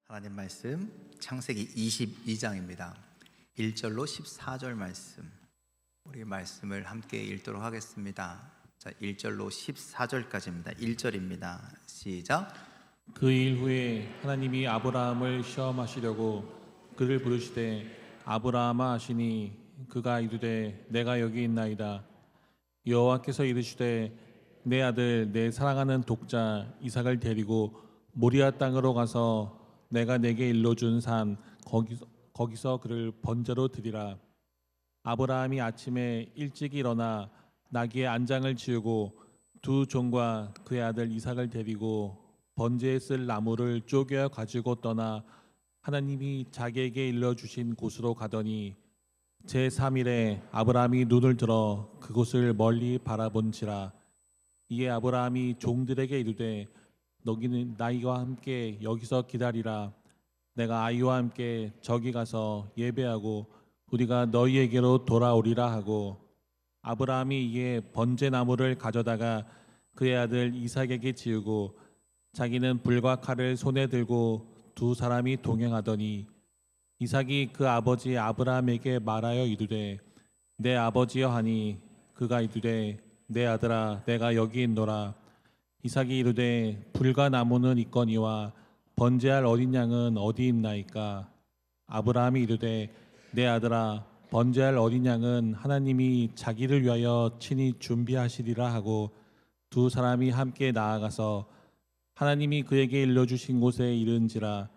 하나님 말씀 창세기 22장입니다. 1절로 14절 말씀, 우리 말씀을 함께 읽도록 하겠습니다. 자, 1절로 14절까지입니다. 1절입니다. 시작. 그 일 후에 하나님이 아브라함을 시험하시려고 그를 부르시되 아브라함아 하시니 그가 이르되 내가 여기 있나이다. 여호와께서 이르시되 내 아들 내 사랑하는 독자 이삭을 데리고 모리아 땅으로 가서 내가 내게 일러준 산 거기서 그를 번제로 드리라. 아브라함이 아침에 일찍 일어나 나귀의 안장을 지우고 두 종과 그의 아들 이삭을 데리고 번제에 쓸 나무를 쪼개어 가지고 떠나 하나님이 자기에게 일러주신 곳으로 가더니 제3일에 아브라함이 눈을 들어 그곳을 멀리 바라본지라. 이에 아브라함이 종들에게 이르되 너희는 나이와 함께 여기서 기다리라. 내가 아이와 함께 저기 가서 예배하고 우리가 너희에게로 돌아오리라 하고, 아브라함이 이에 번제 나무를 가져다가 그의 아들 이삭에게 지우고 자기는 불과 칼을 손에 들고 두 사람이 동행하더니 이삭이 그 아버지 아브라함에게 말하여 이르되 내 아버지여 하니 그가 이르되 내 아들아 내가 여기 있노라. 이삭이 이르되 불과 나무는 있거니와 번제할 어린 양은 어디 있나이까. 아브라함이 이르되 내 아들아 번제할 어린 양은 하나님이 자기를 위하여 친히 준비하시리라 하고, 두 사람이 함께 나아가서 하나님이 그에게 일러주신 곳에 이른지라.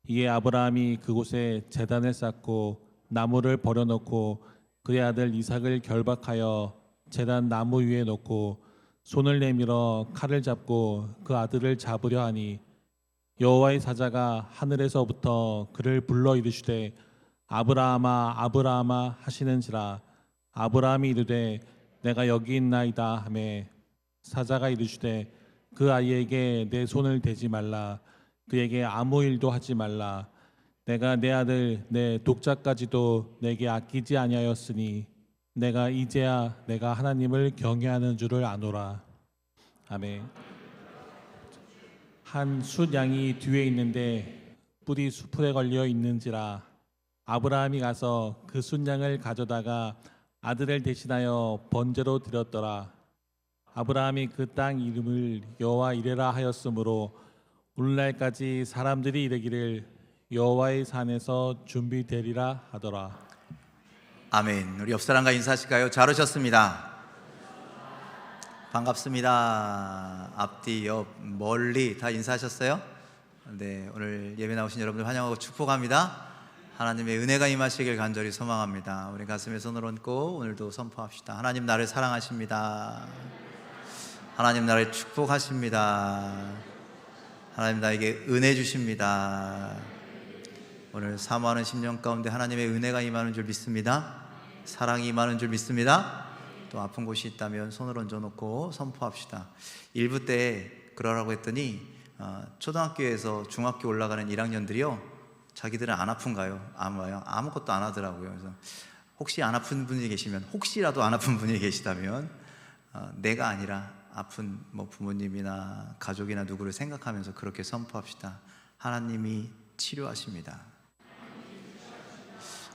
이에 아브라함이 그곳에 제단을 쌓고 나무를 버려놓고 그의 아들 이삭을 결박하여 제단 나무 위에 놓고 손을 내밀어 칼을 잡고 그 아들을 잡으려 하니 여호와의 사자가 하늘에서부터 그를 불러 이르시되 아브라함아 아브라함아 하시는지라. 아브라함이 이르되 내가 여기 있나이다 하매 사자가 이르시되 그 아이에게 내 손을 대지 말라. 그에게 아무 일도 하지 말라. 내가 내 아들 내 독자까지도 내게 아끼지 아니하였으니 내가 이제야 내가 하나님을 경외하는 줄을 아노라. 아멘. 한 숫양이 뒤에 있는데 뿔이 수풀에 걸려 있는지라. 아브라함이 가서 그 숫양을 가져다가 아들을 대신하여 번제로 드렸더라. 아브라함이 그 땅 이름을 여호와 이레라 하였으므로 오늘날까지 사람들이 이르기를 여호와의 산에서 준비되리라 하더라. 아멘. 우리 옆 사람과 인사하실까요? 잘 오셨습니다. 반갑습니다. 앞뒤 옆 멀리 다 인사하셨어요? 네, 오늘 예배 나오신 여러분들 환영하고 축복합니다. 하나님의 은혜가 임하시길 간절히 소망합니다. 우리 가슴에 손을 얹고 오늘도 선포합시다. 하나님 나를 사랑하십니다. 하나님 나를 축복하십니다. 하나님 나에게 은혜 주십니다. 오늘 사모하는 심령 가운데 하나님의 은혜가 임하는 줄 믿습니다. 사랑이 임하는 줄 믿습니다. 또 아픈 곳이 있다면 손을 얹어놓고 선포합시다. 1부 때 그러라고 했더니 초등학교에서 중학교 올라가는 1학년들이요 자기들은 안 아픈가요? 아무것도 안 하더라고요. 그래서 혹시 안 아픈 분이 계시면, 혹시라도 안 아픈 분이 계시다면 내가 아니라 아픈 부모님이나 가족이나 누구를 생각하면서 그렇게 선포합시다. 하나님이 치료하십니다.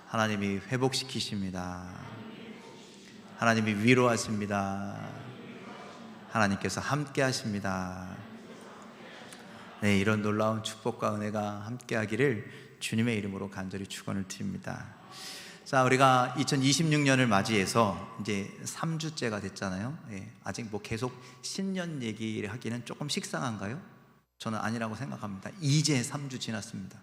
하나님이 회복시키십니다. 하나님이 위로하십니다. 하나님께서 함께 하십니다. 네, 이런 놀라운 축복과 은혜가 함께 하기를 주님의 이름으로 간절히 축원을 드립니다. 자, 우리가 2026년을 맞이해서 이제 3주째가 됐잖아요. 예, 아직 계속 신년 얘기를 하기는 조금 식상한가요? 저는 아니라고 생각합니다. 이제 3주 지났습니다.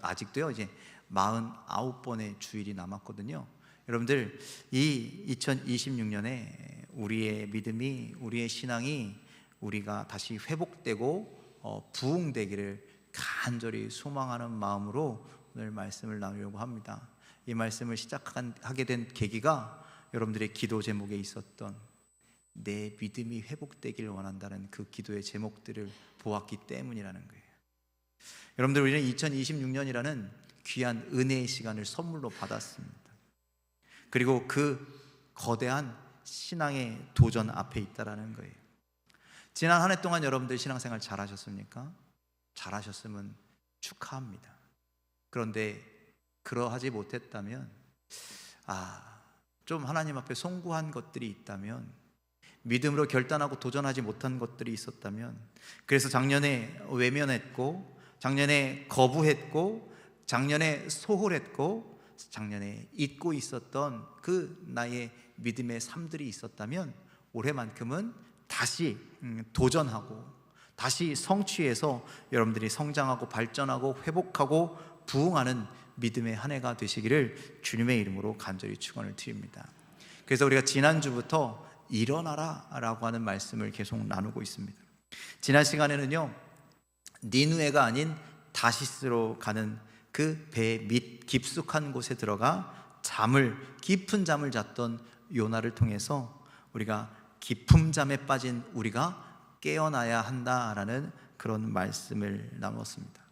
아직도요 이제 49번의 주일이 남았거든요. 여러분들, 이 2026년에 우리의 믿음이, 우리의 신앙이 우리가 다시 회복되고 부흥되기를 간절히 소망하는 마음으로 오늘 말씀을 나누려고 합니다. 이 말씀을 시작하게 된 계기가 여러분들의 기도 제목에 있었던 내 믿음이 회복되기를 원한다는 그 기도의 제목들을 보았기 때문이라는 거예요. 여러분들, 우리는 2026년이라는 귀한 은혜의 시간을 선물로 받았습니다. 그리고 그 거대한 신앙의 도전 앞에 있다라는 거예요. 지난 한 해 동안 여러분들 신앙생활 잘하셨습니까? 잘하셨으면 축하합니다. 그런데 그러하지 못했다면, 좀 하나님 앞에 송구한 것들이 있다면, 믿음으로 결단하고 도전하지 못한 것들이 있었다면, 그래서 작년에 외면했고, 작년에 거부했고, 작년에 소홀했고, 작년에 잊고 있었던 그 나의 믿음의 삶들이 있었다면, 올해만큼은 다시 도전하고 다시 성취해서 여러분들이 성장하고 발전하고 회복하고 부흥하는 믿음의 한 해가 되시기를 주님의 이름으로 간절히 축원을 드립니다. 그래서 우리가 지난주부터 일어나라 라고 하는 말씀을 계속 나누고 있습니다. 지난 시간에는요, 니느웨가 아닌 다시스로 가는 그 배 밑 깊숙한 곳에 들어가 깊은 잠을 잤던 요나를 통해서 우리가 깊은 잠에 빠진 우리가 깨어나야 한다라는 그런 말씀을 나누었습니다.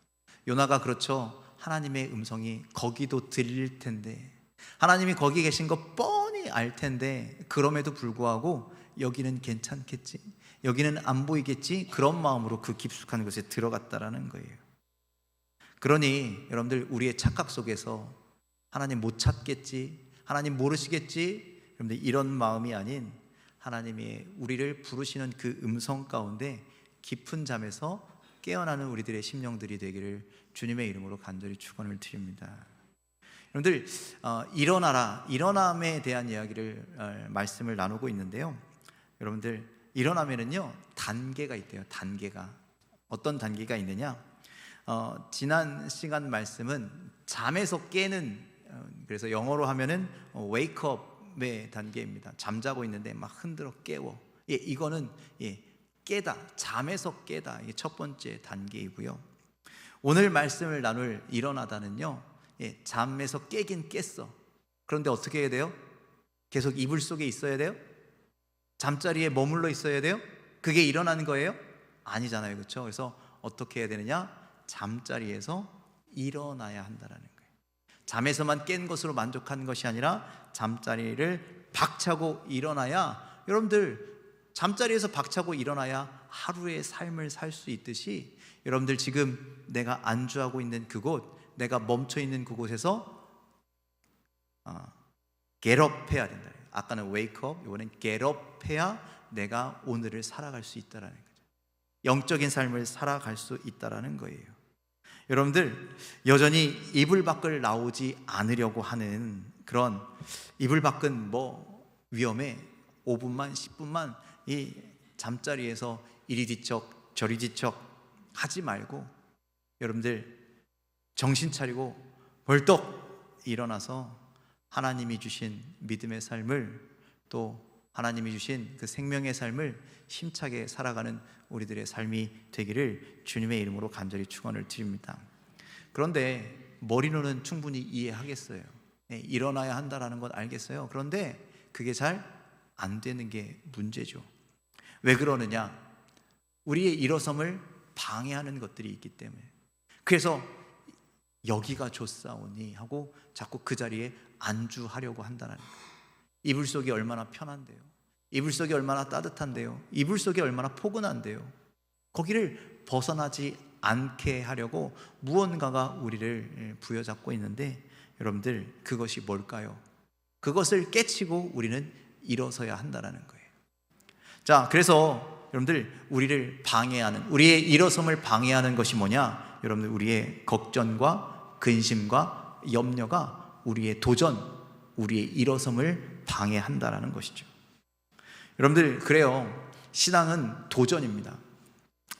요나가 그렇죠, 하나님의 음성이 거기도 들릴 텐데, 하나님이 거기 계신 거 뻔히 알 텐데, 그럼에도 불구하고 여기는 괜찮겠지, 여기는 안 보이겠지, 그런 마음으로 그 깊숙한 곳에 들어갔다라는 거예요. 그러니 여러분들, 우리의 착각 속에서 하나님 못 찾겠지, 하나님 모르시겠지, 여러분들 이런 마음이 아닌, 하나님이 우리를 부르시는 그 음성 가운데 깊은 잠에서 깨어나는 우리들의 심령들이 되기를 주님의 이름으로 간절히 축원을 드립니다. 여러분들, 일어나라, 일어남에 대한 이야기를 말씀을 나누고 있는데요, 여러분들, 일어나면은요 단계가 있대요. 단계가 어떤 단계가 있느냐, 지난 시간 말씀은 잠에서 깨는, 그래서 영어로 하면은 wake up의 단계입니다. 잠자고 있는데 막 흔들어 깨워. 이거는 깨다, 잠에서 깨다, 이게 첫 번째 단계이고요. 오늘 말씀을 나눌 일어나다는요, 잠에서 깨긴 깼어. 그런데 어떻게 해야 돼요? 계속 이불 속에 있어야 돼요? 잠자리에 머물러 있어야 돼요? 그게 일어나는 거예요? 아니잖아요, 그렇죠? 그래서 어떻게 해야 되느냐? 잠자리에서 일어나야 한다라는 거예요. 잠에서만 깬 것으로 만족하는 것이 아니라 잠자리를 박차고 일어나야, 여러분들 잠자리에서 박차고 일어나야 하루의 삶을 살 수 있듯이, 여러분들 지금 내가 안주하고 있는 그곳, 내가 멈춰 있는 그곳에서 get up 해야 된다. 아까는 wake up, 이번엔 get up 해야 내가 오늘을 살아갈 수 있다라는 거죠. 영적인 삶을 살아갈 수 있다라는 거예요. 여러분들, 여전히 이불 밖을 나오지 않으려고 하는 그런, 이불 밖은 위험해, 5분만 10분만 이 잠자리에서 이리 뒤척 저리 뒤척 하지 말고, 여러분들 정신 차리고 벌떡 일어나서 하나님이 주신 믿음의 삶을, 또 하나님이 주신 그 생명의 삶을 힘차게 살아가는 우리들의 삶이 되기를 주님의 이름으로 간절히 축원을 드립니다. 그런데 머리로는 충분히 이해하겠어요. 일어나야 한다라는 건 알겠어요. 그런데 그게 잘 안 되는 게 문제죠. 왜 그러느냐? 우리의 일어섬을 방해하는 것들이 있기 때문에. 그래서 여기가 좋사오니 하고 자꾸 그 자리에 안주하려고 한다는 거예요. 이불 속이 얼마나 편한데요, 이불 속이 얼마나 따뜻한데요, 이불 속이 얼마나 포근한데요. 거기를 벗어나지 않게 하려고 무언가가 우리를 부여잡고 있는데, 여러분들 그것이 뭘까요? 그것을 깨치고 우리는 일어서야 한다는 거예요. 자, 그래서 여러분들, 우리를 방해하는, 우리의 일어섬을 방해하는 것이 뭐냐? 여러분들, 우리의 걱정과 근심과 염려가 우리의 도전, 우리의 일어섬을 방해한다라는 것이죠. 여러분들, 그래요, 신앙은 도전입니다.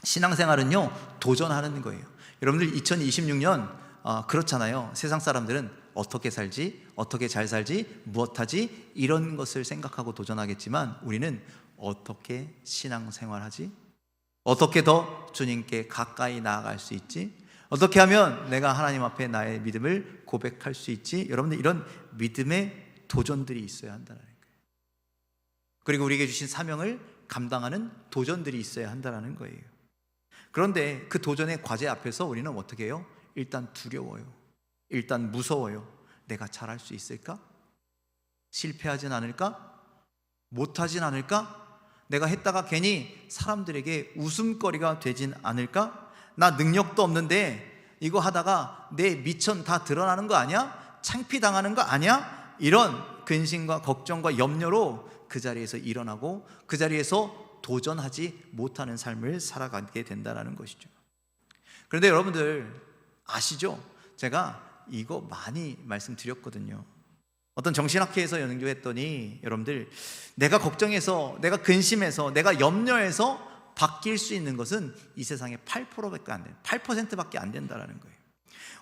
신앙생활은요 도전하는 거예요. 여러분들 2026년 그렇잖아요. 세상 사람들은 어떻게 살지, 어떻게 잘 살지, 무엇하지, 이런 것을 생각하고 도전하겠지만, 우리는 어떻게 신앙생활하지, 어떻게 더 주님께 가까이 나아갈 수 있지, 어떻게 하면 내가 하나님 앞에 나의 믿음을 고백할 수 있지, 여러분들 이런 믿음의 도전들이 있어야 한다는 거예요. 그리고 우리에게 주신 사명을 감당하는 도전들이 있어야 한다는 거예요. 그런데 그 도전의 과제 앞에서 우리는 어떻게 해요? 일단 두려워요. 일단 무서워요. 내가 잘할 수 있을까? 실패하진 않을까? 못하진 않을까? 내가 했다가 괜히 사람들에게 웃음거리가 되진 않을까? 나 능력도 없는데 이거 하다가 내 미천 다 드러나는 거 아니야? 창피당하는 거 아니야? 이런 근심과 걱정과 염려로 그 자리에서 일어나고 그 자리에서 도전하지 못하는 삶을 살아가게 된다는 것이죠. 그런데 여러분들 아시죠? 제가 이거 많이 말씀드렸거든요. 어떤 정신학회에서 연구했더니 여러분들, 내가 걱정해서, 내가 근심해서, 내가 염려해서 바뀔 수 있는 것은 이 세상에 8%밖에 안 돼요. 8%밖에 안 된다는 거예요.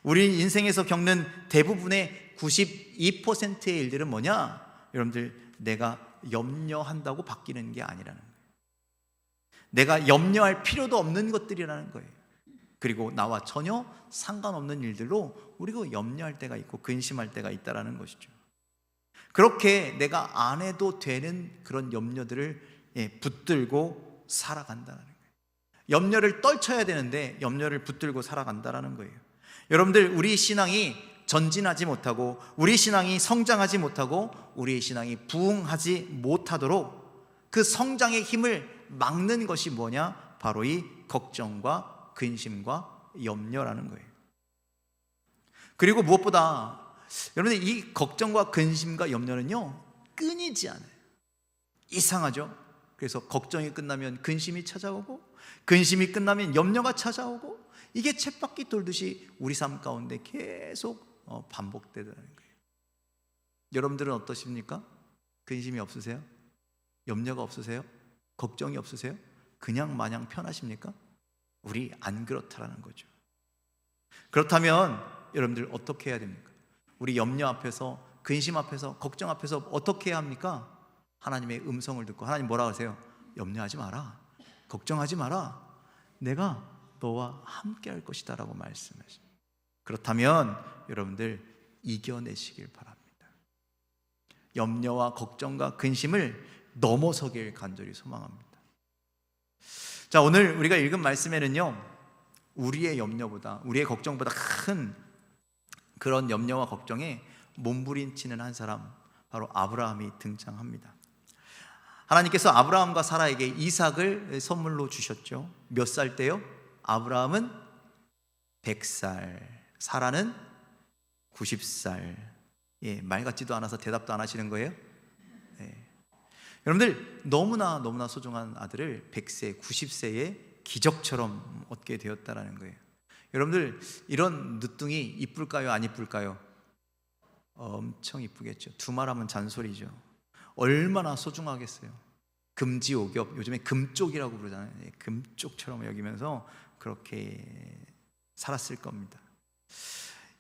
우리 인생에서 겪는 대부분의 92%의 일들은 뭐냐? 여러분들, 내가 염려한다고 바뀌는 게 아니라는 거예요. 내가 염려할 필요도 없는 것들이라는 거예요. 그리고 나와 전혀 상관없는 일들로 우리가 염려할 때가 있고 근심할 때가 있다는 것이죠. 그렇게 내가 안 해도 되는 그런 염려들을 붙들고 살아간다는 거예요. 염려를 떨쳐야 되는데 염려를 붙들고 살아간다는 거예요. 여러분들, 우리 신앙이 전진하지 못하고 우리 신앙이 성장하지 못하고 우리의 신앙이 부흥하지 못하도록 그 성장의 힘을 막는 것이 뭐냐? 바로 이 걱정과 근심과 염려라는 거예요. 그리고 무엇보다 여러분들, 이 걱정과 근심과 염려는요, 끊이지 않아요. 이상하죠? 그래서 걱정이 끝나면 근심이 찾아오고 근심이 끝나면 염려가 찾아오고 이게 쳇바퀴 돌듯이 우리 삶 가운데 계속 반복되더라는 거예요. 여러분들은 어떠십니까? 근심이 없으세요? 염려가 없으세요? 걱정이 없으세요? 그냥 마냥 편하십니까? 우리 안 그렇다라는 거죠. 그렇다면 여러분들 어떻게 해야 됩니까? 우리 염려 앞에서, 근심 앞에서, 걱정 앞에서 어떻게 해야 합니까? 하나님의 음성을 듣고, 하나님 뭐라 하세요? 염려하지 마라, 걱정하지 마라, 내가 너와 함께 할 것이다 라고 말씀하십니다. 그렇다면 여러분들 이겨내시길 바랍니다. 염려와 걱정과 근심을 넘어서길 간절히 소망합니다. 자, 오늘 우리가 읽은 말씀에는요, 우리의 염려보다, 우리의 걱정보다 큰 그런 염려와 걱정에 몸부림치는 한 사람, 바로 아브라함이 등장합니다. 하나님께서 아브라함과 사라에게 이삭을 선물로 주셨죠. 몇 살 때요? 아브라함은 100살, 사라는 90살. 말 같지도 않아서 대답도 안 하시는 거예요? 여러분들, 너무나 소중한 아들을 100세, 90세에 기적처럼 얻게 되었다라는 거예요. 여러분들, 이런 늦둥이 이쁠까요? 안 이쁠까요? 엄청 이쁘겠죠. 두말하면 잔소리죠. 얼마나 소중하겠어요. 금지오겹, 요즘에 금쪽이라고 부르잖아요. 금쪽처럼 여기면서 그렇게 살았을 겁니다.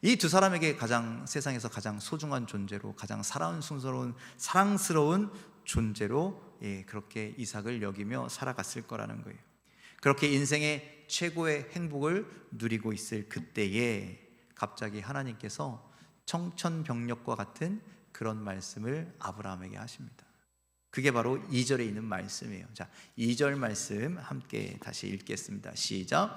이 두 사람에게 세상에서 가장 소중한 존재로, 가장 사랑스러운 존재로 그렇게 이삭을 여기며 살아갔을 거라는 거예요. 그렇게 인생의 최고의 행복을 누리고 있을 그때에 갑자기 하나님께서 청천벽력과 같은 그런 말씀을 아브라함에게 하십니다. 그게 바로 2절에 있는 말씀이에요. 자, 2절 말씀 함께 다시 읽겠습니다. 시작.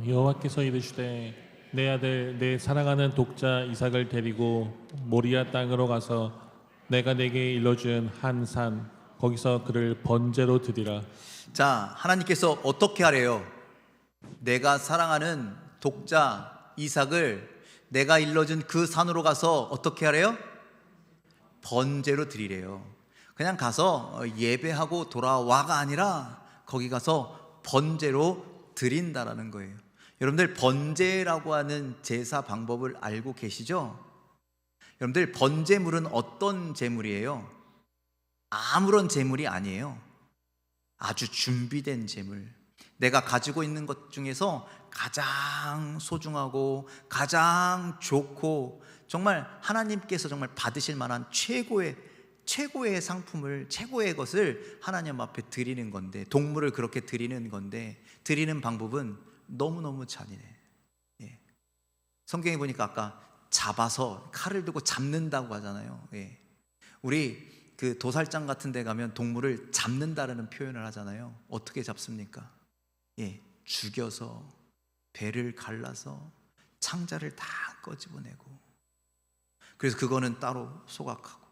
여호와께서 이르시되 내 아들 내 사랑하는 독자 이삭을 데리고 모리아 땅으로 가서 내가 내게 일러준 한 산 거기서 그를 번제로 드리라. 자, 하나님께서 어떻게 하래요? 내가 사랑하는 독자 이삭을 내가 일러준 그 산으로 가서 어떻게 하래요? 번제로 드리래요. 그냥 가서 예배하고 돌아와가 아니라 거기 가서 번제로 드린다라는 거예요. 여러분들, 번제라고 하는 제사 방법을 알고 계시죠? 여러분들, 번제물은 어떤 제물이에요? 아무런 제물이 아니에요. 아주 준비된 제물, 내가 가지고 있는 것 중에서 가장 소중하고 가장 좋고 정말 하나님께서 정말 받으실 만한 최고의 상품을, 최고의 것을 하나님 앞에 드리는 건데, 동물을 그렇게 드리는 건데, 드리는 방법은 너무너무 잔인해. 성경에 보니까 아까 잡아서 칼을 들고 잡는다고 하잖아요. 우리 그 도살장 같은 데 가면 동물을 잡는다라는 표현을 하잖아요. 어떻게 잡습니까? 죽여서 배를 갈라서 창자를 다 꺼집어내고, 그래서 그거는 따로 소각하고,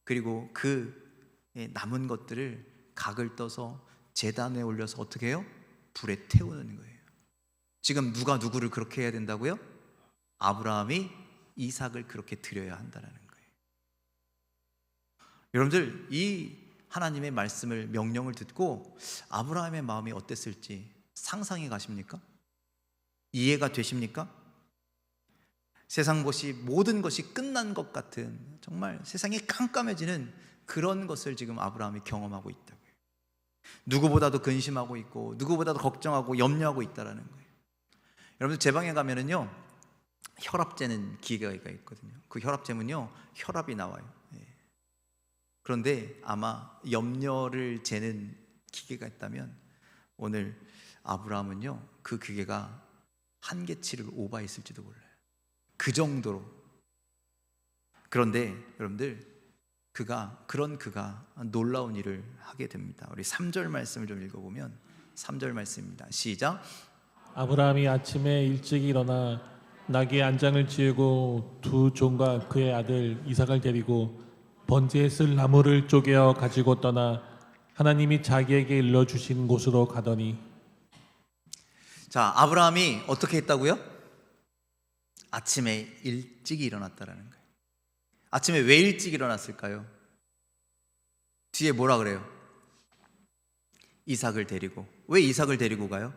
그리고 그 남은 것들을 각을 떠서 제단에 올려서 어떻게 해요? 불에 태우는 거예요. 지금 누가 누구를 그렇게 해야 된다고요? 아브라함이 이삭을 그렇게 드려야 한다는 거예요. 여러분들, 이 하나님의 말씀을, 명령을 듣고 아브라함의 마음이 어땠을지 상상이 가십니까? 이해가 되십니까? 세상 것이, 모든 것이 끝난 것 같은, 정말 세상이 깜깜해지는 그런 것을 지금 아브라함이 경험하고 있다고요. 누구보다도 근심하고 있고 누구보다도 걱정하고 염려하고 있다는 거예요. 여러분들, 제 방에 가면은요, 혈압 재는 기계가 있거든요. 그 혈압 재면요, 혈압이 나와요. 그런데 아마 염려를 재는 기계가 있다면 오늘 아브라함은요, 그 기계가 한계치를 오버했을지도 몰라요. 그 정도로. 그런데 여러분들, 그가 놀라운 일을 하게 됩니다. 우리 3절 말씀을 좀 읽어보면, 3절 말씀입니다. 시작. 아브라함이 아침에 일찍 일어나 나귀의 안장을 지우고 두 종과 그의 아들 이삭을 데리고 번제에 쓸 나무를 쪼개어 가지고 떠나 하나님이 자기에게 일러주신 곳으로 가더니. 자, 아브라함이 어떻게 했다고요? 아침에 일찍 일어났다라는 거예요. 아침에 왜 일찍 일어났을까요? 뒤에 뭐라 그래요? 이삭을 데리고. 왜 이삭을 데리고 가요?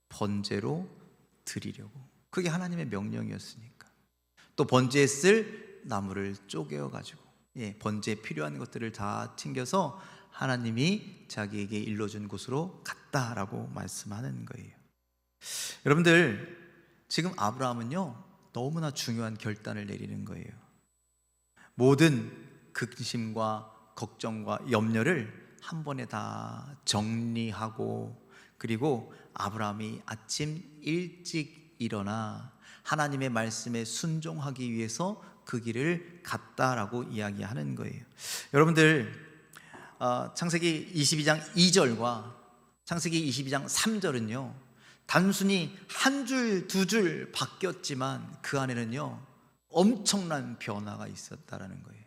번제로 드리려고. 그게 하나님의 명령이었으니까. 또 번제에 쓸 나무를 쪼개어 가지고, 번제에 필요한 것들을 다 챙겨서 하나님이 자기에게 일러준 곳으로 갔다라고 말씀하는 거예요. 여러분들, 지금 아브라함은요, 너무나 중요한 결단을 내리는 거예요. 모든 근심과 걱정과 염려를 한 번에 다 정리하고, 그리고 아브라함이 아침 일찍 일어나 하나님의 말씀에 순종하기 위해서 그 길을 갔다라고 이야기하는 거예요. 여러분들, 창세기 22장 2절과 창세기 22장 3절은요, 단순히 한 줄, 두 줄 바뀌었지만 그 안에는요, 엄청난 변화가 있었다라는 거예요.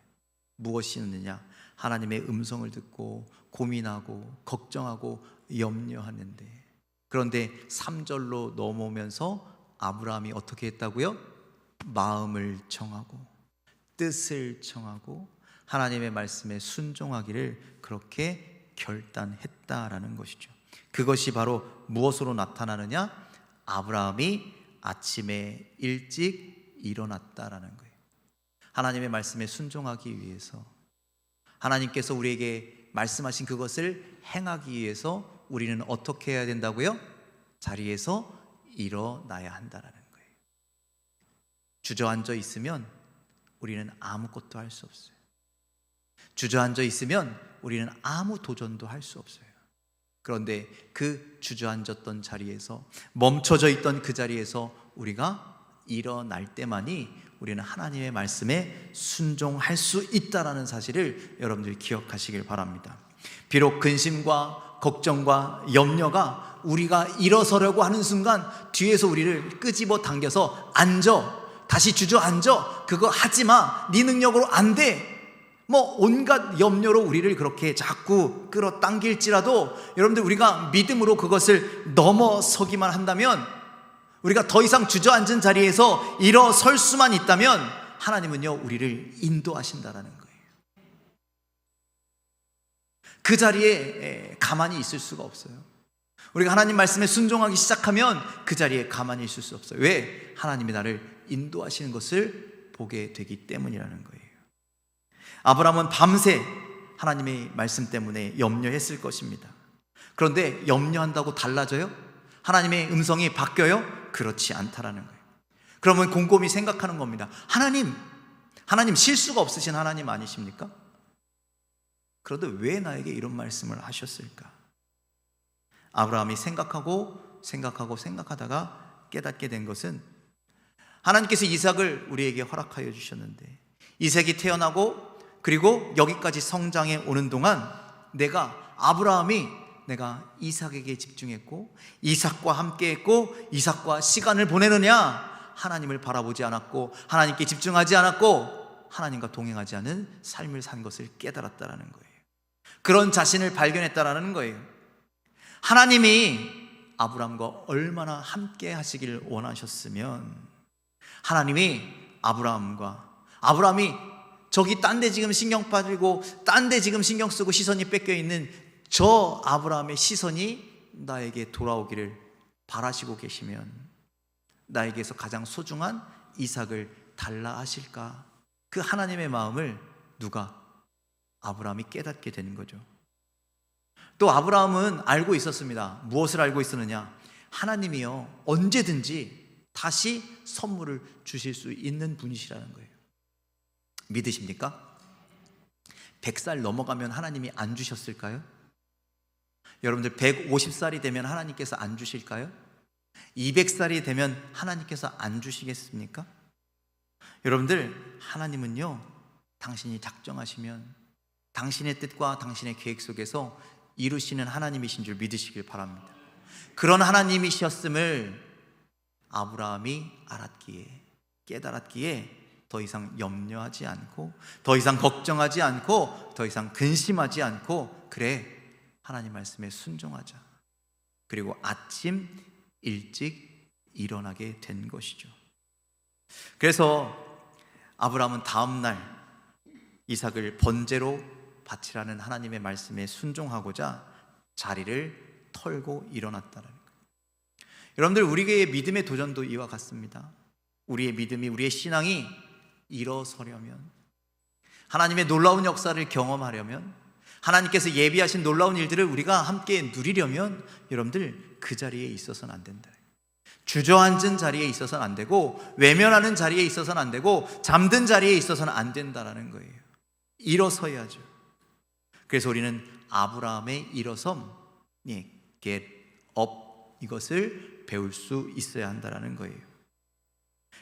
무엇이 있느냐? 하나님의 음성을 듣고 고민하고 걱정하고 염려하는데, 그런데 3절로 넘어오면서 아브라함이 어떻게 했다고요? 마음을 청하고 뜻을 청하고 하나님의 말씀에 순종하기를 그렇게 결단했다라는 것이죠. 그것이 바로 무엇으로 나타나느냐? 아브라함이 아침에 일찍 일어났다라는 거예요. 하나님의 말씀에 순종하기 위해서, 하나님께서 우리에게 말씀하신 그것을 행하기 위해서 우리는 어떻게 해야 된다고요? 자리에서 일어나야 한다라는 거예요. 주저앉아 있으면 우리는 아무것도 할 수 없어요. 주저앉아 있으면 우리는 아무 도전도 할 수 없어요. 그런데 그 주저앉았던 자리에서, 멈춰져 있던 그 자리에서 우리가 일어날 때만이 우리는 하나님의 말씀에 순종할 수 있다라는 사실을 여러분들이 기억하시길 바랍니다. 비록 근심과 걱정과 염려가 우리가 일어서려고 하는 순간 뒤에서 우리를 끄집어 당겨서 앉아, 다시 주저앉아, 그거 하지마, 네 능력으로 안 돼, 온갖 염려로 우리를 그렇게 자꾸 끌어당길지라도, 여러분들, 우리가 믿음으로 그것을 넘어서기만 한다면, 우리가 더 이상 주저앉은 자리에서 일어설 수만 있다면 하나님은요, 우리를 인도하신다라는 거예요. 그 자리에 가만히 있을 수가 없어요. 우리가 하나님 말씀에 순종하기 시작하면 그 자리에 가만히 있을 수 없어요. 왜? 하나님이 나를 인도하시는 것을 보게 되기 때문이라는 거예요. 아브라함은 밤새 하나님의 말씀 때문에 염려했을 것입니다. 그런데 염려한다고 달라져요? 하나님의 음성이 바뀌어요? 그렇지 않다라는 거예요. 그러면 곰곰이 생각하는 겁니다. 하나님 실수가 없으신 하나님 아니십니까? 그런데 왜 나에게 이런 말씀을 하셨을까? 아브라함이 생각하다가 깨닫게 된 것은, 하나님께서 이삭을 우리에게 허락하여 주셨는데, 이삭이 태어나고 그리고 여기까지 성장해 오는 동안 아브라함이 이삭에게 집중했고, 이삭과 함께했고, 이삭과 시간을 보내느냐, 하나님을 바라보지 않았고, 하나님께 집중하지 않았고, 하나님과 동행하지 않은 삶을 산 것을 깨달았다라는 거예요. 그런 자신을 발견했다라는 거예요. 하나님이 아브라함과 얼마나 함께 하시길 원하셨으면 하나님이 아브라함이 저기 딴 데 지금 신경 빠지고 딴 데 지금 신경 쓰고 시선이 뺏겨 있는 저 아브라함의 시선이 나에게 돌아오기를 바라시고 계시면 나에게서 가장 소중한 이삭을 달라 하실까? 그 하나님의 마음을 아브라함이 깨닫게 되는 거죠. 또 아브라함은 알고 있었습니다. 무엇을 알고 있었느냐? 하나님이요 언제든지 다시 선물을 주실 수 있는 분이시라는 거예요. 믿으십니까? 100살 넘어가면 하나님이 안 주셨을까요? 여러분들 150살이 되면 하나님께서 안 주실까요? 200살이 되면 하나님께서 안 주시겠습니까? 여러분들, 하나님은요 당신이 작정하시면 당신의 뜻과 당신의 계획 속에서 이루시는 하나님이신 줄 믿으시길 바랍니다. 그런 하나님이셨음을 아브라함이 깨달았기에 더 이상 염려하지 않고, 더 이상 걱정하지 않고, 더 이상 근심하지 않고, 그래, 하나님 말씀에 순종하자. 그리고 아침 일찍 일어나게 된 것이죠. 그래서 아브라함은 다음 날 이삭을 번제로 바치라는 하나님의 말씀에 순종하고자 자리를 털고 일어났다는 거예요. 여러분들, 우리의 믿음의 도전도 이와 같습니다. 우리의 믿음이, 우리의 신앙이 일어서려면, 하나님의 놀라운 역사를 경험하려면, 하나님께서 예비하신 놀라운 일들을 우리가 함께 누리려면 여러분들 그 자리에 있어서는 안 된다. 주저앉은 자리에 있어서는 안 되고, 외면하는 자리에 있어서는 안 되고, 잠든 자리에 있어서는 안 된다라는 거예요. 일어서야죠. 그래서 우리는 아브라함의 일어섬, get up, 이것을 배울 수 있어야 한다는 거예요.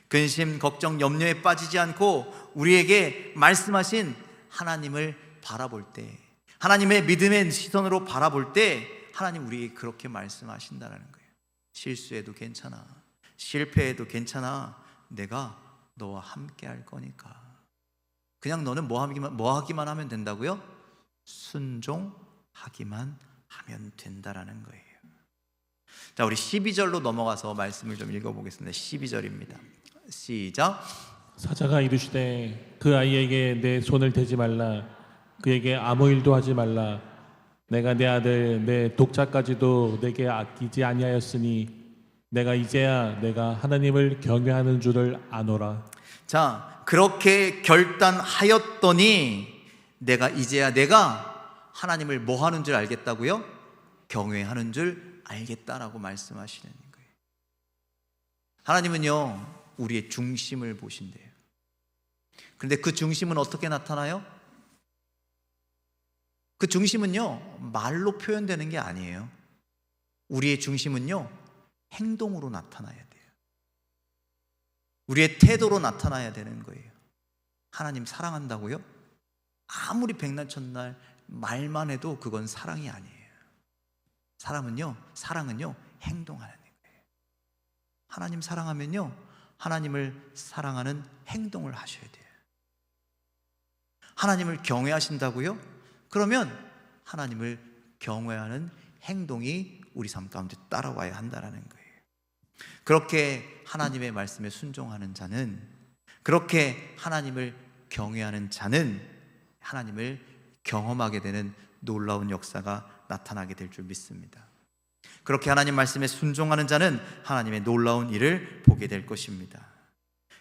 근심, 걱정, 염려에 빠지지 않고 우리에게 말씀하신 하나님을 바라볼 때, 하나님의 믿음의 시선으로 바라볼 때 하나님 우리에게 그렇게 말씀하신다는 거예요. 실수해도 괜찮아, 실패해도 괜찮아, 내가 너와 함께 할 거니까. 그냥 너는 뭐 하기만 하면 된다고요? 순종하기만 하면 된다라는 거예요. 자, 우리 12절로 넘어가서 말씀을 좀 읽어보겠습니다. 12절입니다. 시작. 사자가 이르시되 그 아이에게 내 손을 대지 말라, 그에게 아무 일도 하지 말라. 내가 내 아들 내 독자까지도 내게 아끼지 아니하였으니 내가 이제야 내가 하나님을 경외하는 줄을 아노라. 자, 그렇게 결단하였더니 내가 하나님을 뭐 하는 줄 알겠다고요? 경외하는 줄 알겠다라고 말씀하시는 거예요. 하나님은요 우리의 중심을 보신대요. 그런데 그 중심은 어떻게 나타나요? 그 중심은요 말로 표현되는 게 아니에요. 우리의 중심은요 행동으로 나타나야 돼요. 우리의 태도로 나타나야 되는 거예요. 하나님 사랑한다고요? 아무리 백날천날 말만 해도 그건 사랑이 아니에요. 사랑은요 행동하는 거예요. 하나님 사랑하면요 하나님을 사랑하는 행동을 하셔야 돼요. 하나님을 경외하신다고요? 그러면 하나님을 경외하는 행동이 우리 삶 가운데 따라와야 한다는 거예요. 그렇게 하나님의 말씀에 순종하는 자는, 그렇게 하나님을 경외하는 자는 하나님을 경험하게 되는 놀라운 역사가 나타나게 될 줄 믿습니다. 그렇게 하나님 말씀에 순종하는 자는 하나님의 놀라운 일을 보게 될 것입니다.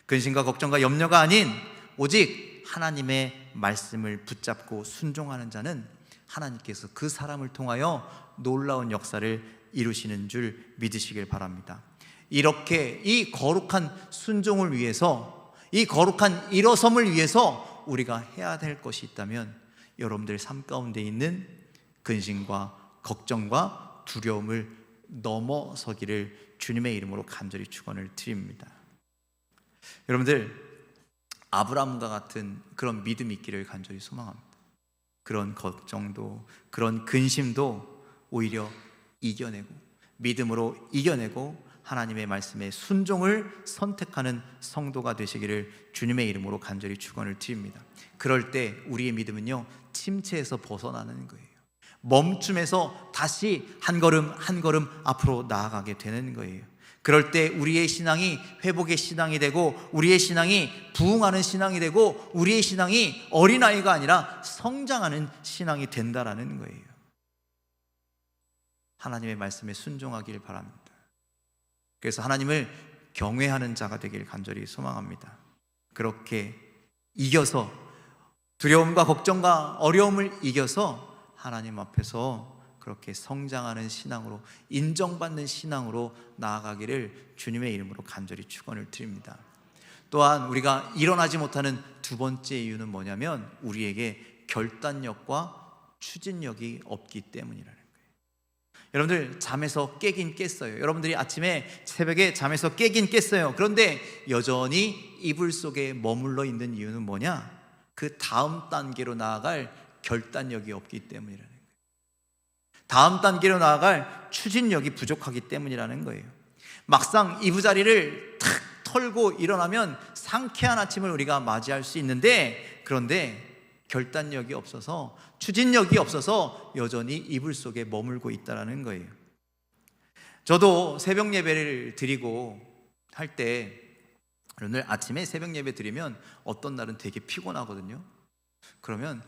근심과 걱정과 염려가 아닌 오직 하나님의 말씀을 붙잡고 순종하는 자는 하나님께서 그 사람을 통하여 놀라운 역사를 이루시는 줄 믿으시길 바랍니다. 이렇게 이 거룩한 순종을 위해서, 이 거룩한 일어섬을 위해서 우리가 해야 될 것이 있다면 여러분들 삶 가운데 있는 근심과 걱정과 두려움을 넘어서기를 주님의 이름으로 간절히 축원을 드립니다. 여러분들, 아브라함과 같은 그런 믿음이 있기를 간절히 소망합니다. 그런 걱정도, 그런 근심도 오히려 이겨내고, 믿음으로 이겨내고 하나님의 말씀에 순종을 선택하는 성도가 되시기를 주님의 이름으로 간절히 축원을 드립니다. 그럴 때 우리의 믿음은요 침체에서 벗어나는 거예요. 멈춤에서 다시 한 걸음 한 걸음 앞으로 나아가게 되는 거예요. 그럴 때 우리의 신앙이 회복의 신앙이 되고, 우리의 신앙이 부흥하는 신앙이 되고, 우리의 신앙이 어린아이가 아니라 성장하는 신앙이 된다라는 거예요. 하나님의 말씀에 순종하길 바랍니다. 그래서 하나님을 경외하는 자가 되길 간절히 소망합니다. 그렇게 이겨서, 두려움과 걱정과 어려움을 이겨서 하나님 앞에서 그렇게 성장하는 신앙으로, 인정받는 신앙으로 나아가기를 주님의 이름으로 간절히 축원을 드립니다. 또한 우리가 일어나지 못하는 두 번째 이유는 뭐냐면, 우리에게 결단력과 추진력이 없기 때문이라는 거예요. 여러분들 잠에서 깨긴 깼어요. 여러분들이 아침에 새벽에 잠에서 깨긴 깼어요. 그런데 여전히 이불 속에 머물러 있는 이유는 뭐냐? 그 다음 단계로 나아갈 결단력이 없기 때문이라는 거예요. 다음 단계로 나아갈 추진력이 부족하기 때문이라는 거예요. 막상 이부자리를 탁 털고 일어나면 상쾌한 아침을 우리가 맞이할 수 있는데, 그런데 결단력이 없어서, 추진력이 없어서 여전히 이불 속에 머물고 있다는 거예요. 저도 새벽 예배를 드리고 할 때, 오늘 아침에 새벽 예배 드리면 어떤 날은 되게 피곤하거든요. 그러면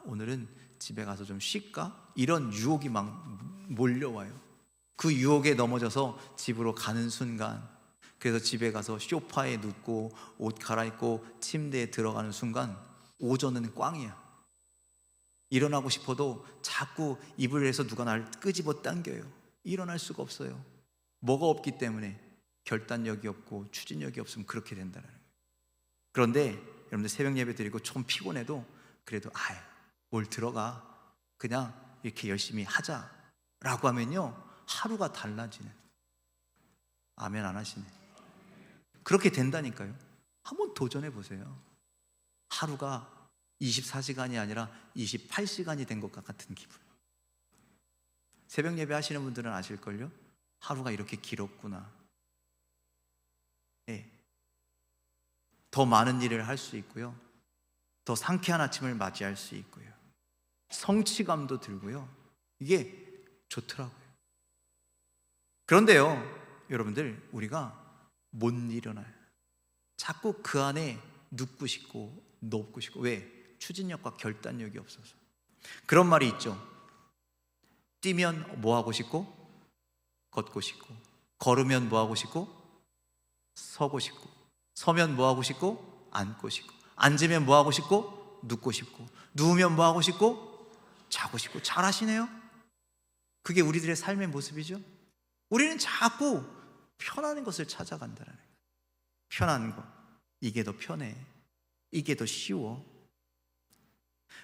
오늘은 집에 가서 좀 쉴까? 이런 유혹이 막 몰려와요. 그 유혹에 넘어져서 집으로 가는 순간, 그래서 집에 가서 소파에 눕고 옷 갈아입고 침대에 들어가는 순간 오전은 꽝이야. 일어나고 싶어도 자꾸 이불에서 누가 날 끄집어 당겨요. 일어날 수가 없어요. 뭐가 없기 때문에? 결단력이 없고 추진력이 없으면 그렇게 된다는 거예요. 그런데 여러분들 새벽 예배 드리고 좀 피곤해도 그래도 뭘 들어가, 그냥 이렇게 열심히 하자라고 하면요, 하루가 달라지는. 아멘 안 하시네. 그렇게 된다니까요. 한번 도전해 보세요. 하루가 24시간이 아니라 28시간이 된 것 같은 기분. 새벽 예배 하시는 분들은 아실걸요? 하루가 이렇게 길었구나. 더 많은 일을 할 수 있고요, 더 상쾌한 아침을 맞이할 수 있고요, 성취감도 들고요. 이게 좋더라고요. 그런데요, 여러분들, 우리가 못 일어나요. 자꾸 그 안에 눕고 싶고 높고 싶고. 왜? 추진력과 결단력이 없어서. 그런 말이 있죠. 뛰면 뭐 하고 싶고? 걷고 싶고. 걸으면 뭐 하고 싶고? 서고 싶고. 서면 뭐 하고 싶고? 앉고 싶고. 앉으면 뭐 하고 싶고? 눕고 싶고. 누우면 뭐 하고 싶고? 자고 싶고. 잘 하시네요. 그게 우리들의 삶의 모습이죠. 우리는 자꾸 편한 것을 찾아간다는 거예요. 편한 것, 이게 더 편해, 이게 더 쉬워.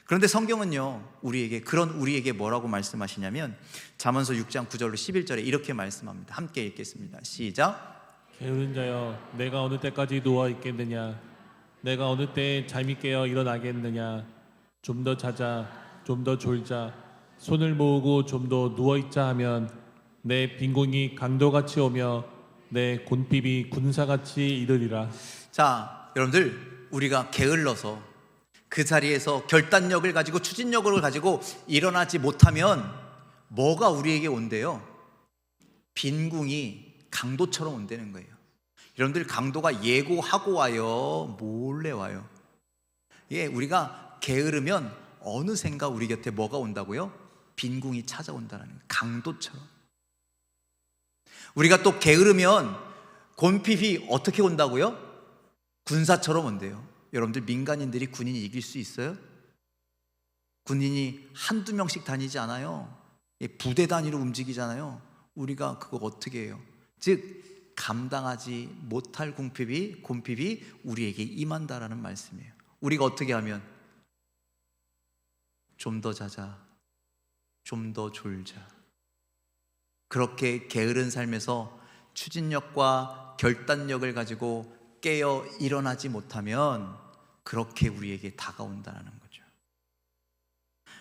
그런데 성경은요, 우리에게 뭐라고 말씀하시냐면, 잠언서 6장 9절로 11절에 이렇게 말씀합니다. 함께 읽겠습니다. 시작. 게으른 자여, 내가 어느 때까지 누워 있겠느냐? 내가 어느 때 잠이 깨어 일어나겠느냐? 좀 더 자자, 좀 더 졸자. 손을 모으고 좀 더 누워 있자 하면 내 빈궁이 강도같이 오며 내 곤핍이 군사같이 이르리라. 자, 여러분들, 우리가 게을러서 그 자리에서 결단력을 가지고 추진력을 가지고 일어나지 못하면 뭐가 우리에게 온대요? 빈궁이 강도처럼 온다는 거예요. 여러분들, 강도가 예고하고 와요? 몰래 와요? 우리가 게으르면 어느샌가 우리 곁에 뭐가 온다고요? 빈궁이 찾아온다는 거예요. 강도처럼. 우리가 또 게으르면 곤핍이 어떻게 온다고요? 군사처럼 온대요. 여러분들, 민간인들이 군인이 이길 수 있어요? 군인이 한두 명씩 다니지 않아요. 부대 단위로 움직이잖아요. 우리가 그거 어떻게 해요? 즉, 감당하지 못할 곤핍이 우리에게 임한다라는 말씀이에요. 우리가 어떻게 하면? 좀 더 자자, 좀 더 졸자. 그렇게 게으른 삶에서 추진력과 결단력을 가지고 깨어 일어나지 못하면 그렇게 우리에게 다가온다는 거죠.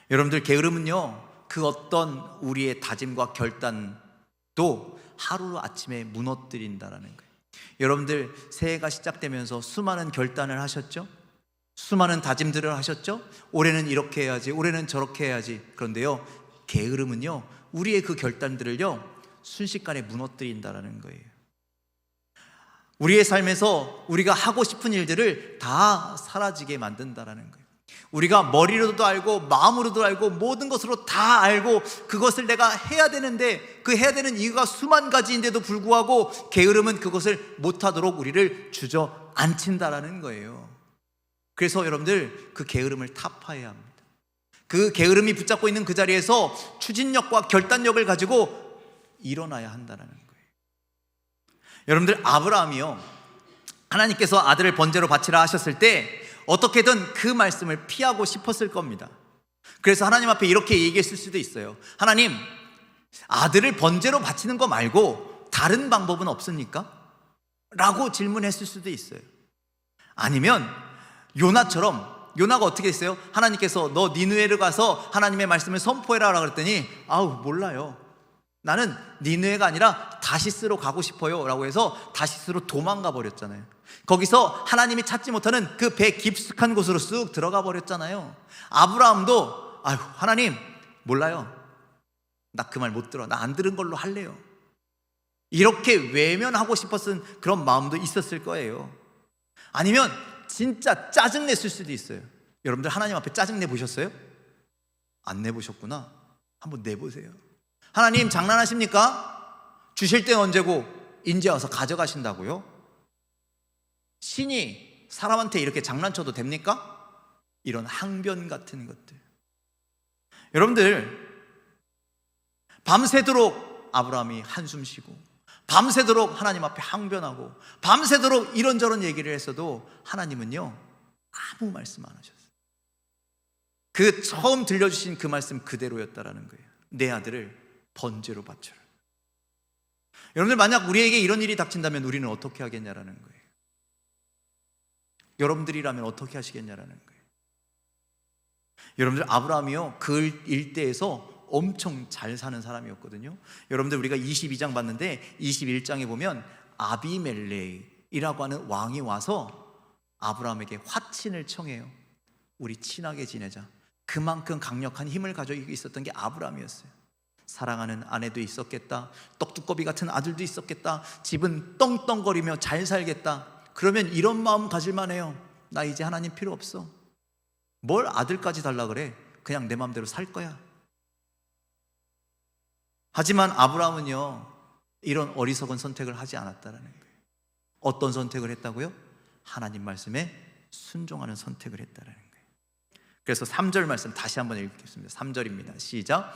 여러분들, 게으름은요, 그 어떤 우리의 다짐과 결단도 하루 아침에 무너뜨린다는 거예요. 여러분들, 새해가 시작되면서 수많은 결단을 하셨죠? 수많은 다짐들을 하셨죠? 올해는 이렇게 해야지, 올해는 저렇게 해야지. 그런데요, 게으름은요, 우리의 그 결단들을요 순식간에 무너뜨린다라는 거예요. 우리의 삶에서 우리가 하고 싶은 일들을 다 사라지게 만든다라는 거예요. 우리가 머리로도 알고 마음으로도 알고 모든 것으로 다 알고 그것을 내가 해야 되는데 그 해야 되는 이유가 수만 가지인데도 불구하고 게으름은 그것을 못하도록 우리를 주저앉힌다라는 거예요. 그래서 여러분들 그 게으름을 타파해야 합니다. 그 게으름이 붙잡고 있는 그 자리에서 추진력과 결단력을 가지고 일어나야 한다는 거예요. 여러분들, 아브라함이요, 하나님께서 아들을 번제로 바치라 하셨을 때 어떻게든 그 말씀을 피하고 싶었을 겁니다. 그래서 하나님 앞에 이렇게 얘기했을 수도 있어요. 하나님, 아들을 번제로 바치는 거 말고 다른 방법은 없습니까? 라고 질문했을 수도 있어요. 아니면 요나처럼, 요나가 어떻게 했어요? 하나님께서 너 니느웨를 가서 하나님의 말씀을 선포해라 라고 그랬더니 아우 몰라요, 나는 니느웨가 아니라 다시스로 가고 싶어요 라고 해서 다시스로 도망가 버렸잖아요. 거기서 하나님이 찾지 못하는 그 배 깊숙한 곳으로 쑥 들어가 버렸잖아요. 아브라함도 아유 하나님 몰라요, 나 그 말 못 들어, 나 안 들은 걸로 할래요, 이렇게 외면하고 싶었던 그런 마음도 있었을 거예요. 아니면 진짜 짜증냈을 수도 있어요. 여러분들 하나님 앞에 짜증 내보셨어요? 안 내보셨구나. 한번 내보세요. 하나님 장난하십니까? 주실 때는 언제고 이제 와서 가져가신다고요? 신이 사람한테 이렇게 장난쳐도 됩니까? 이런 항변 같은 것들. 여러분들, 밤새도록 아브라함이 한숨 쉬고 밤새도록 하나님 앞에 항변하고 밤새도록 이런저런 얘기를 했어도 하나님은요 아무 말씀 안 하셨어요. 그 처음 들려주신 그 말씀 그대로였다라는 거예요. 내 아들을 번제로 바쳐라. 여러분들, 만약 우리에게 이런 일이 닥친다면 우리는 어떻게 하겠냐라는 거예요. 여러분들이라면 어떻게 하시겠냐라는 거예요. 여러분들, 아브라함이요 그 일대에서 엄청 잘 사는 사람이었거든요. 여러분들, 우리가 22장 봤는데 21장에 보면 아비멜렉이라고 하는 왕이 와서 아브라함에게 화친을 청해요. 우리 친하게 지내자. 그만큼 강력한 힘을 가지고 있었던 게 아브라함이었어요. 사랑하는 아내도 있었겠다, 떡두꺼비 같은 아들도 있었겠다, 집은 떵떵거리며 잘 살겠다. 그러면 이런 마음 가질만 해요. 나 이제 하나님 필요 없어. 뭘 아들까지 달라 그래, 그냥 내 마음대로 살 거야. 하지만 아브라함은요 이런 어리석은 선택을 하지 않았다는 거예요. 어떤 선택을 했다고요? 하나님 말씀에 순종하는 선택을 했다는 거예요. 그래서 3절 말씀 다시 한번 읽겠습니다. 3절입니다. 시작.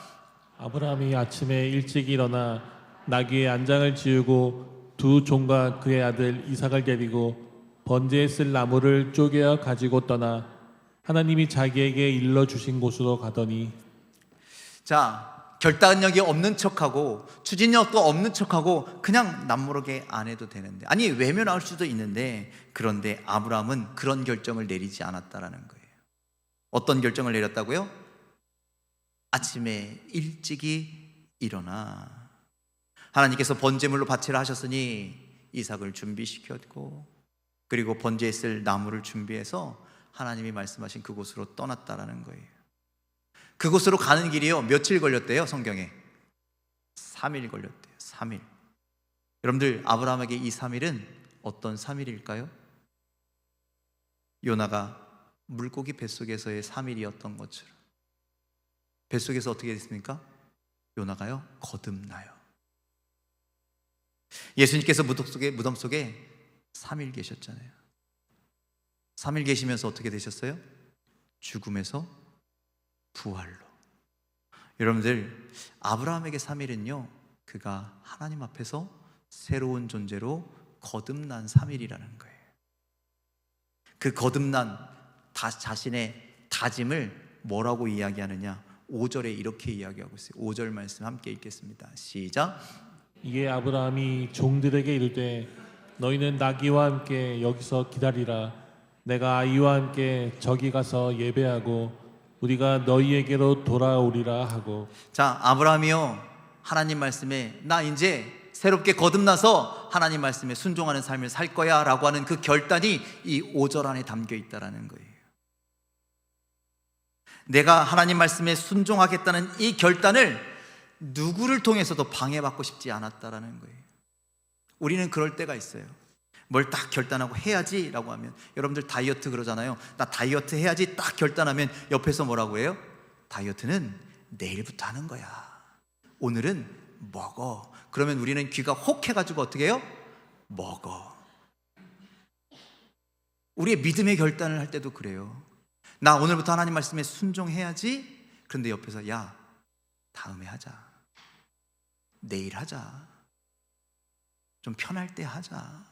아브라함이 아침에 일찍 일어나 나귀의 안장을 지우고 두 종과 그의 아들 이삭을 데리고 번제에 쓸 나무를 쪼개어 가지고 떠나 하나님이 자기에게 일러주신 곳으로 가더니. 자, 결단력이 없는 척하고 추진력도 없는 척하고 그냥 남모르게 안 해도 되는데, 아니 외면할 수도 있는데, 그런데 아브라함은 그런 결정을 내리지 않았다라는 거예요. 어떤 결정을 내렸다고요? 아침에 일찍이 일어나 하나님께서 번제물로 바치라 하셨으니 이삭을 준비시켰고, 그리고 번제에 쓸 나무를 준비해서 하나님이 말씀하신 그곳으로 떠났다라는 거예요. 그곳으로 가는 길이요 며칠 걸렸대요? 성경에 3일 걸렸대요. 3일. 여러분들, 아브라함에게 이 3일은 어떤 3일일까요? 요나가 물고기 뱃속에서의 3일이었던 것처럼. 뱃속에서 어떻게 됐습니까? 요나가요 거듭나요. 예수님께서 무덤 속에 3일 계셨잖아요. 3일 계시면서 어떻게 되셨어요? 죽음에서 부활로. 여러분들, 아브라함에게 3일은요 그가 하나님 앞에서 새로운 존재로 거듭난 3일이라는 거예요. 그 거듭난 자신의 다짐을 뭐라고 이야기하느냐? 5절에 이렇게 이야기하고 있어요. 5절 말씀 함께 읽겠습니다. 시작. 이에 아브라함이 종들에게 이르되 너희는 나귀와 함께 여기서 기다리라. 내가 아이와 함께 저기 가서 예배하고 우리가 너희에게로 돌아오리라 하고. 자, 아브라함이요 하나님 말씀에 나 이제 새롭게 거듭나서 하나님 말씀에 순종하는 삶을 살 거야 라고 하는 그 결단이 이 5절 안에 담겨 있다라는 거예요. 내가 하나님 말씀에 순종하겠다는 이 결단을 누구를 통해서도 방해받고 싶지 않았다라는 거예요. 우리는 그럴 때가 있어요. 뭘 딱 결단하고 해야지 라고 하면, 여러분들 다이어트 그러잖아요. 나 다이어트 해야지 딱 결단하면 옆에서 뭐라고 해요? 다이어트는 내일부터 하는 거야, 오늘은 먹어. 그러면 우리는 귀가 혹 해가지고 어떻게 해요? 먹어. 우리의 믿음의 결단을 할 때도 그래요. 나 오늘부터 하나님 말씀에 순종해야지. 그런데 옆에서 야, 다음에 하자, 내일 하자, 좀 편할 때 하자,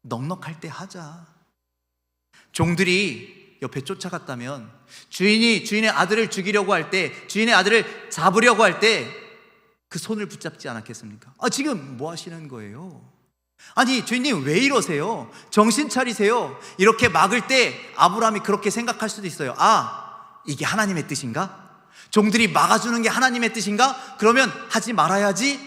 넉넉할 때 하자. 종들이 옆에 쫓아갔다면 주인의 아들을 죽이려고 할 때, 주인의 아들을 잡으려고 할 때 그 손을 붙잡지 않았겠습니까? 지금 뭐 하시는 거예요? 아니, 주인님 왜 이러세요? 정신 차리세요. 이렇게 막을 때 아브라함이 그렇게 생각할 수도 있어요. 이게 하나님의 뜻인가? 종들이 막아주는 게 하나님의 뜻인가? 그러면 하지 말아야지.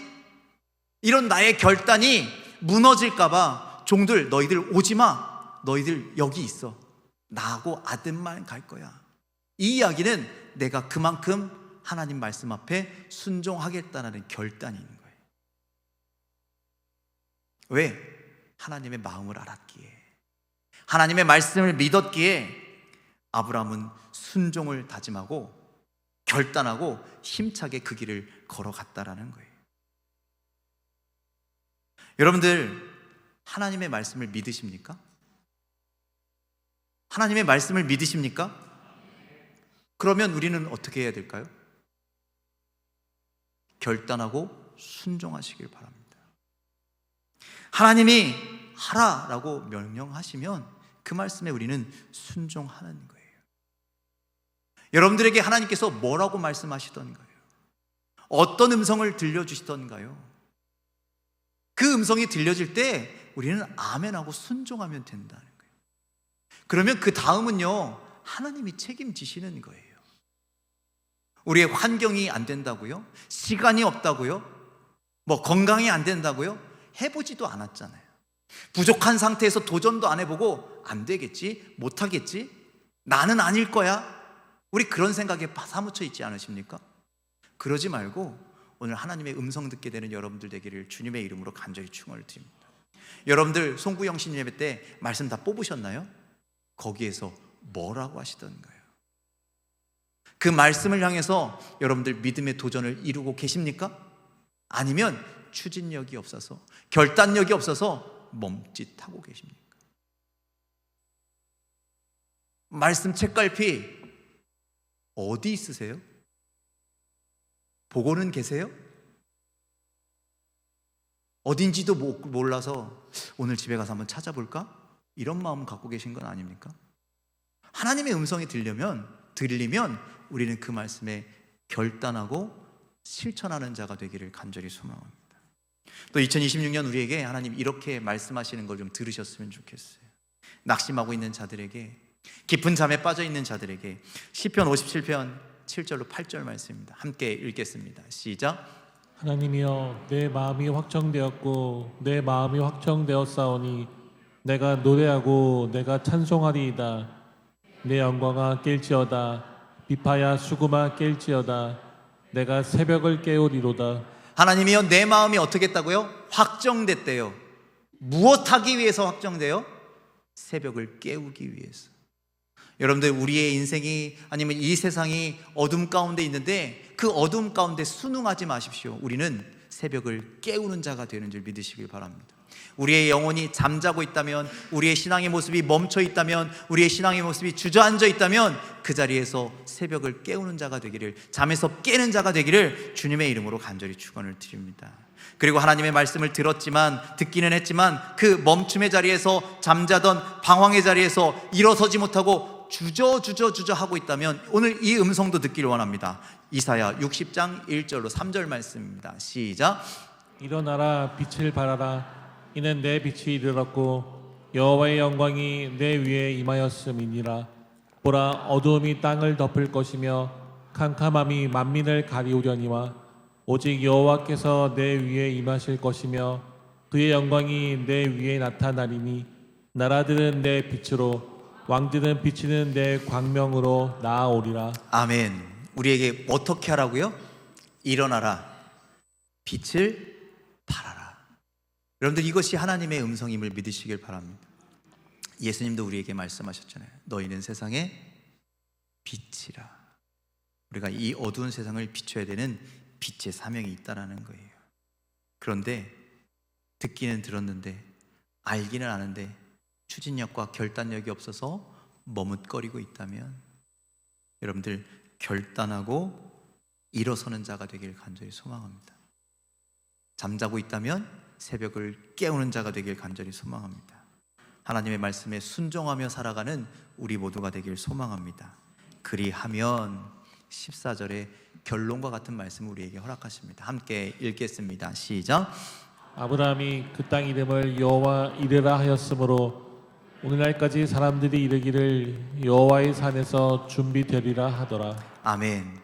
이런 나의 결단이 무너질까 봐 종들, 너희들 오지 마, 너희들 여기 있어, 나하고 아들만 갈 거야. 이 이야기는 내가 그만큼 하나님 말씀 앞에 순종하겠다는 결단이 있는 거예요. 왜? 하나님의 마음을 알았기에, 하나님의 말씀을 믿었기에 아브라함은 순종을 다짐하고 결단하고 힘차게 그 길을 걸어갔다라는 거예요. 여러분들, 하나님의 말씀을 믿으십니까? 하나님의 말씀을 믿으십니까? 그러면 우리는 어떻게 해야 될까요? 결단하고 순종하시길 바랍니다. 하나님이 하라라고 명령하시면 그 말씀에 우리는 순종하는 거예요. 여러분들에게 하나님께서 뭐라고 말씀하시던가요? 어떤 음성을 들려주시던가요? 그 음성이 들려질 때 우리는 아멘하고 순종하면 된다는 거예요. 그러면 그 다음은요, 하나님이 책임지시는 거예요. 우리의 환경이 안 된다고요? 시간이 없다고요? 건강이 안 된다고요? 해보지도 않았잖아요. 부족한 상태에서 도전도 안 해보고 안 되겠지, 못하겠지, 나는 아닐 거야, 우리 그런 생각에 사무쳐 있지 않으십니까? 그러지 말고 오늘 하나님의 음성 듣게 되는 여러분들 되기를 주님의 이름으로 간절히 축원을 드립니다. 여러분들 송구영신 예배 때 말씀 다 뽑으셨나요? 거기에서 뭐라고 하시던가요? 그 말씀을 향해서 여러분들 믿음의 도전을 이루고 계십니까? 아니면 추진력이 없어서, 결단력이 없어서 멈칫하고 계십니까? 말씀 책갈피 어디 있으세요? 보고는 계세요? 어딘지도 몰라서 오늘 집에 가서 한번 찾아볼까? 이런 마음 갖고 계신 건 아닙니까? 하나님의 음성이 들리면 우리는 그 말씀에 결단하고 실천하는 자가 되기를 간절히 소망합니다. 또 2026년 우리에게 하나님 이렇게 말씀하시는 걸 좀 들으셨으면 좋겠어요. 낙심하고 있는 자들에게, 깊은 잠에 빠져 있는 자들에게 시편 57편 7절로 8절 말씀입니다. 함께 읽겠습니다. 시작. 하나님이여, 내 마음이 확정되었고 내 마음이 확정되었사오니 내가 노래하고 내가 찬송하리이다. 내 영광아 깰지어다. 비파야 수금아 깰지어다. 내가 새벽을 깨우리로다. 하나님이여, 내 마음이 어떻게 했다고요? 확정됐대요. 무엇하기 위해서 확정돼요? 새벽을 깨우기 위해서. 여러분들, 우리의 인생이, 아니면 이 세상이 어둠 가운데 있는데 그 어둠 가운데 순응하지 마십시오. 우리는 새벽을 깨우는 자가 되는 줄 믿으시길 바랍니다. 우리의 영혼이 잠자고 있다면, 우리의 신앙의 모습이 멈춰 있다면, 우리의 신앙의 모습이 주저앉아 있다면 그 자리에서 새벽을 깨우는 자가 되기를, 잠에서 깨는 자가 되기를 주님의 이름으로 간절히 축원을 드립니다. 그리고 하나님의 말씀을 듣기는 했지만 그 멈춤의 자리에서, 잠자던 방황의 자리에서 일어서지 못하고 주저 하고 있다면 오늘 이 음성도 듣기를 원합니다. 이사야 60장 1절로 3절 말씀입니다. 시작. 일어나라, 빛을 발하라. 이는 내 빛이 이르렀고 여호와의 영광이 내 위에 임하였음이니라. 보라, 어두움이 땅을 덮을 것이며 캄캄함이 만민을 가리우려니와 오직 여호와께서 내 위에 임하실 것이며 그의 영광이 내 위에 나타나리니 나라들은 내 빛으로 왕들은 비치는 내 광명으로 나아오리라. 아멘. 우리에게 어떻게 하라고요? 일어나라, 빛을 발하라. 여러분들, 이것이 하나님의 음성임을 믿으시길 바랍니다. 예수님도 우리에게 말씀하셨잖아요. 너희는 세상의 빛이라. 우리가 이 어두운 세상을 비춰야 되는 빛의 사명이 있다라는 거예요. 그런데 듣기는 들었는데 알기는 아는데 추진력과 결단력이 없어서 머뭇거리고 있다면, 여러분들 결단하고 일어서는 자가 되길 간절히 소망합니다. 잠자고 있다면 새벽을 깨우는 자가 되길 간절히 소망합니다. 하나님의 말씀에 순종하며 살아가는 우리 모두가 되길 소망합니다. 그리하면 14절에 결론과 같은 말씀을 우리에게 허락하십니다. 함께 읽겠습니다. 시작. 아브라함이 그 땅 이름을 여호와 이르라 하였으므로 오늘날까지 사람들이 이르기를 여호와의 산에서 준비되리라 하더라. 아멘.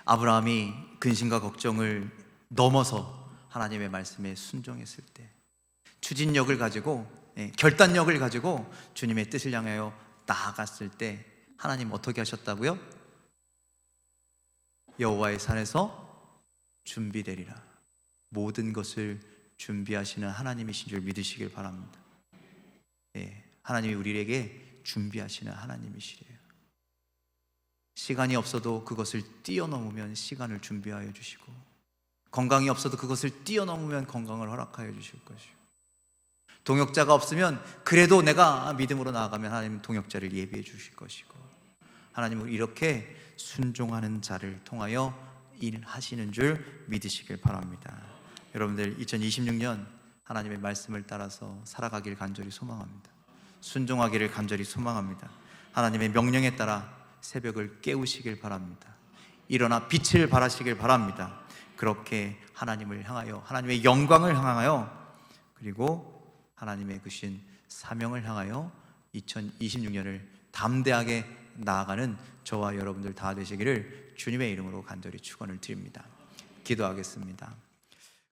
아브라함이 근심과 걱정을 넘어서 하나님의 말씀에 순종했을 때, 추진력을 가지고, 결단력을 가지고 주님의 뜻을 향하여 나아갔을 때 하나님 어떻게 하셨다고요? 여호와의 산에서 준비되리라. 모든 것을 준비하시는 하나님이신 줄 믿으시길 바랍니다. 하나님이 우리에게 준비하시는 하나님이시래요. 시간이 없어도 그것을 뛰어넘으면 시간을 준비하여 주시고, 건강이 없어도 그것을 뛰어넘으면 건강을 허락하여 주실 것이고, 동역자가 없으면 그래도 내가 믿음으로 나아가면 하나님은 동역자를 예비해 주실 것이고, 하나님은 이렇게 순종하는 자를 통하여 일하시는 줄 믿으시길 바랍니다. 여러분들 2026년 하나님의 말씀을 따라서 살아가길 간절히 소망합니다. 순종하기를 간절히 소망합니다. 하나님의 명령에 따라 새벽을 깨우시길 바랍니다. 일어나 빛을 발하시길 바랍니다. 그렇게 하나님을 향하여, 하나님의 영광을 향하여, 그리고 하나님의 그신 사명을 향하여 2026년을 담대하게 나아가는 저와 여러분들 다 되시기를 주님의 이름으로 간절히 축원을 드립니다. 기도하겠습니다.